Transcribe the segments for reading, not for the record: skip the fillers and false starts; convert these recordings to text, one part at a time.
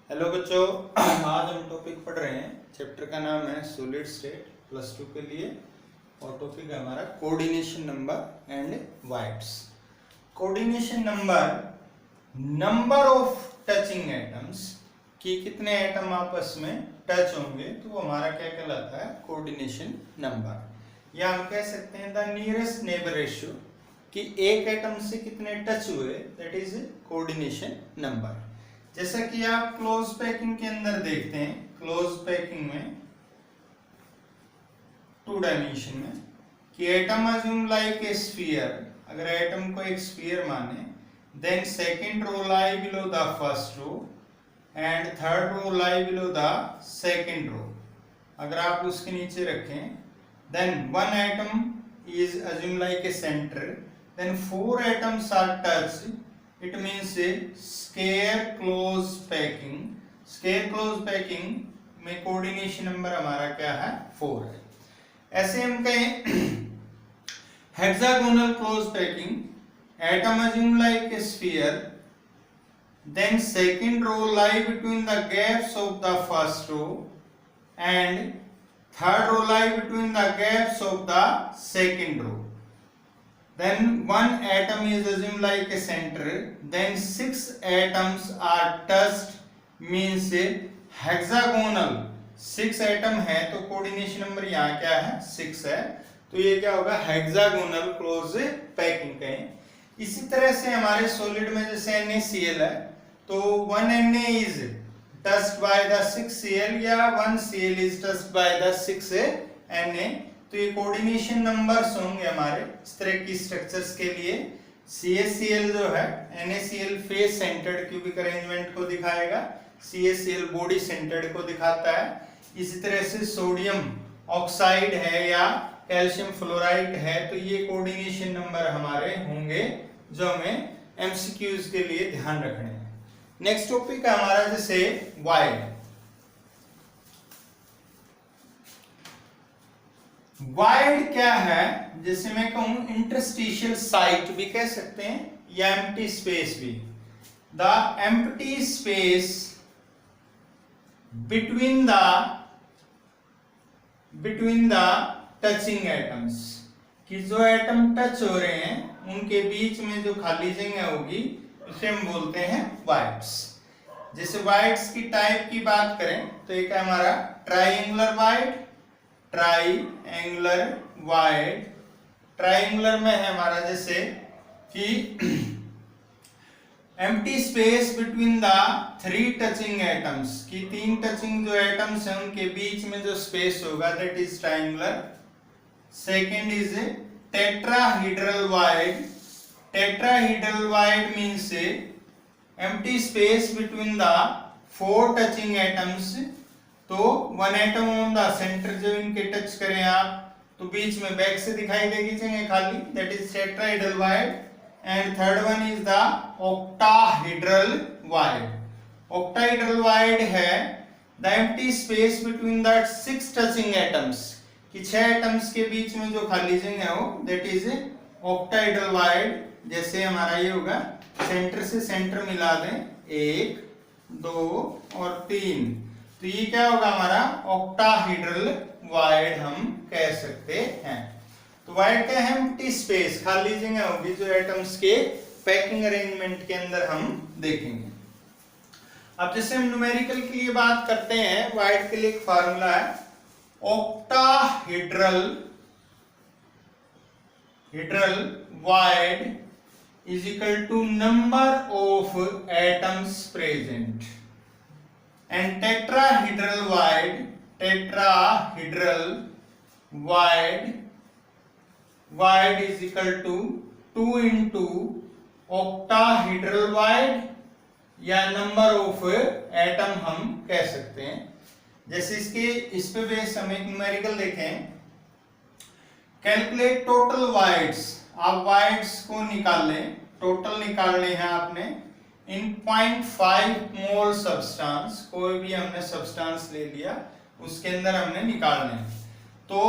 Hello बच्चों, आज हम टॉपिक पढ़ रहे हैं। चैप्टर का नाम है सॉलिड स्टेट प्लस 2 के लिए और टॉपिक है हमारा coordination number and wides. Coordination number of touching atoms कि कितने एटम आपस में टच होंगे तो वो हमारा क्या कहलाता है, कोऑर्डिनेशन नंबर। या हम कह सकते हैं द नियरेस्ट नेबर रेशियो कि एक एटम से कितने टच हुए, दैट इज कोऑर्डिनेशन नंबर। जैसा कि आप क्लोज पैकिंग के अंदर देखते हैं, क्लोज पैकिंग में 2 डायमेंशन में कि atom assume like a sphere, अगर एटम को एक स्फीयर माने, then second row lie below the first row and third row lie below the second row. अगर आप उसके नीचे रखें, then one atom is assume like a center, then 4 atoms are touched, it means square close packing. Square close packing में coordination number हमारा क्या है, 4 है। ऐसे हम कहें hexagonal close packing, atom assume like a sphere, then second row lie between the gaps of the first row and third row lie between the gaps of the second row. Then one atom is assumed like a center, then 6 atoms are touched, means hexagonal 6 atom है तो coordination number यहाँ क्या है, 6 है। तो ये क्या होगा, हेक्सागोनल क्लोज पैकिंग कहें। इसी तरह से हमारे सॉलिड में जैसे NaCl है तो 1 Na is touched by the 6 Cl या 1 Cl is touched by the 6 Na। तो ये कोऑर्डिनेशन नंबर्स होंगे हमारे इस तरह की स्ट्रक्चर्स के लिए। CaCl जो है, NaCl face centred cubic arrangement को दिखाएगा, CaCl बॉडी सेंटर्ड को दिखाता है। इसी तरह से सोडियम ऑक्साइड है या कैल्शियम फ्लोराइड है तो ये कोऑर्डिनेशन नंबर हमारे होंगे जो हमें MCQs के लिए ध्यान रखने हैं। नेक्स्ट टॉपिक है हमारा जैसे वाइड। वाइड क्या है, जैसे मैं कहूं इंटरस्टिशियल साइट भी कह सकते हैं या एम्प्टी स्पेस भी। The empty space between the touching atoms, कि जो एटम टच हो रहे हैं उनके बीच में जो खाली जगह होगी उसे हम बोलते हैं वाइड्स। जैसे वाइड्स की टाइप की बात करें तो एक है हमारा triangular wide, triangular wide. Triangular में है हमारा जैसे कि empty space between the 3 touching atoms, कि 3 टचिंग जो एटम्स हैं उनके बीच में जो स्पेस होगा that is triangular. Second is tetrahedral wide. Tetrahedral void means empty space between the 4 touching atoms. तो 1 एटम ऑन द सेंटर जो इनके टच करें आप तो बीच में बैक से दिखाई देगी जगह खाली, that is tetrahedral void. And third one is the octahedral void. Octahedral void है the empty space between the 6 touching atoms, कि 6 एटम्स के बीच में जो खाली जगह हो दैट इज ऑक्टाहेड्रल वाइड। जैसे हमारा ये होगा, सेंटर से सेंटर मिला दें 1 2 और 3, तो ये क्या होगा हमारा ऑक्टाहेड्रल वाइड हम कह सकते हैं। तो वाइड क्या है, एम्प्टी स्पेस, खाली जगह होगी जो एटम्स के पैकिंग अरेंजमेंट के अंदर हम देखेंगे। अब जैसे हम न्यूमेरिकल के लिए बात करते हैं, वाइड के लिए एक फार्मूला है, octahedral void is equal to number of atoms present. And tetrahedral void is equal to 2 into octahedral void या नंबर ऑफ एटम हम कह सकते हैं। जैसे इस पे बेस हम एक न्यूमेरिकल देखें, कैलकुलेट टोटल वाइड्स। आप वाइड्स को निकाल लें, टोटल निकालने हैं आपने इन 0.5 मोल सब्सटेंस, कोई भी हमने सब्सटेंस ले लिया उसके अंदर हमने निकालने हैं। तो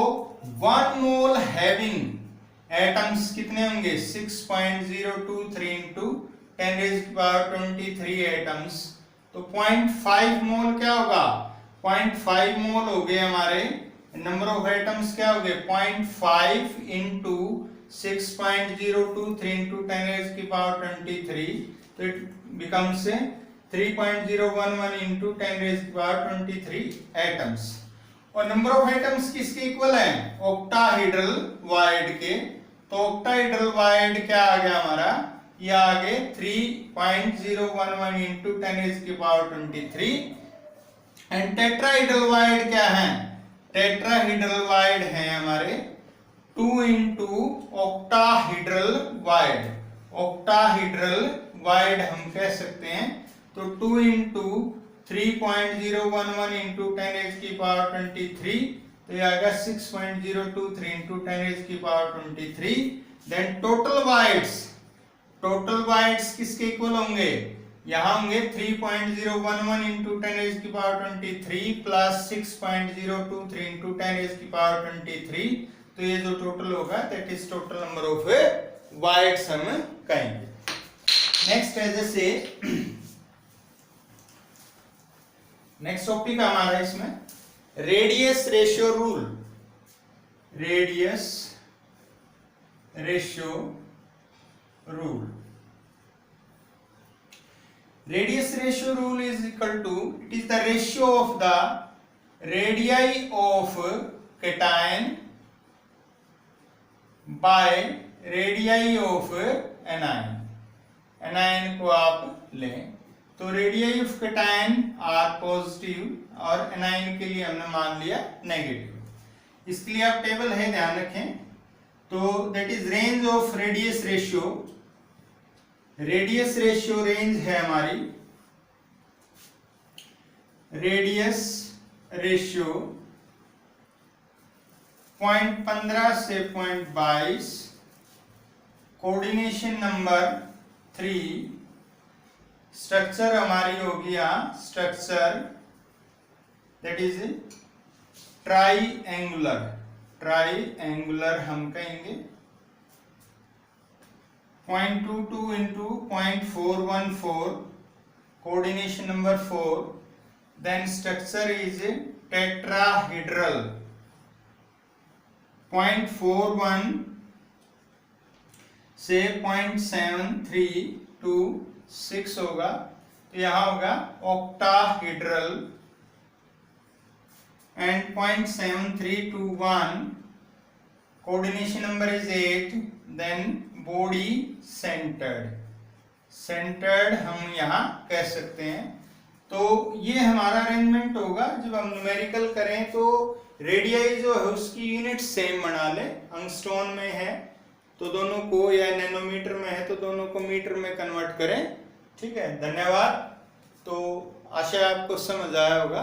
1 मोल हैविंग एटम्स कितने होंगे, 6.023 इंटू 10⁻23 एटम्स तो 0.5 मोल क्या होगा, 0.5 मोल हो गए हमारे नंबर ऑफ एटम्स, क्या हो गए 0.5 इंटू 6.023 इंटू 10⁻23, तो इट बिकम्स 3.011 इंटू 10⁻23 एटम्स। और नंबर ऑफ एटम्स किसके इक्वल है, ऑक्टाहेड्रल वाइड के, तो ऑक्टाहेड्रल वाइड क्या आ गया हमारा, ये आगे 3.011 इंटू 10⁻23। एंड टेट्राहेड्रल वाइड क्या है, टेट्राहेड्रल वाइड है हमारे 2 into octahedral void, octahedral wide हम कह सकते हैं, तो 2 इंटू 3.011 इंटू 10⁻23, तो ये आएगा 6.023 इंटू 10⁻23। देन टोटल वाइड्स किसके इक्वल होंगे, यहां होंगे 3.011 इंटू 10⁻23 प्लस 6.023 इंटू 10⁻23, तो ये जो टोटल होगा that is total number of wides हम कहेंगे। नेक्स्ट है जैसे नेक्स्ट टॉपिक हमारा इसमें radius ratio rule, radius ratio rule. Radius ratio rule is equal to, it is the ratio of the radii of cation by radii of anion। anion को आप लें तो radii of cation are positive और anion के लिए हमने मान लिया नेगेटिव। इसके लिए आप टेबल है ध्यान रखें, तो that is range of radius ratio, radius ratio range है हमारी, रेडियस रेशियो 0.15 से 0.22, कोऑर्डिनेशन नंबर 3, स्ट्रक्चर हमारी होगी यहाँ structure that is triangular, triangular हम कहेंगे 0.22 into 0.414, coordination number 4। Then structure is tetrahedral 0.41 से 0.73 टू 6 होगा, तो यहां होगा octahedral and 0.73 to 1, coordination number is 8। Then body centered, centered हम यहाँ कह सकते हैं। तो ये हमारा अरेंजमेंट होगा, जब हम न्यूमेरिकल करें तो रेडियई जो है उसकी यूनिट सेम बना ले, अंगस्टोन में है तो दोनों को, या नैनोमीटर में है तो दोनों को मीटर में कन्वर्ट करें। ठीक है, धन्यवाद। तो आशा आपको समझ आया होगा।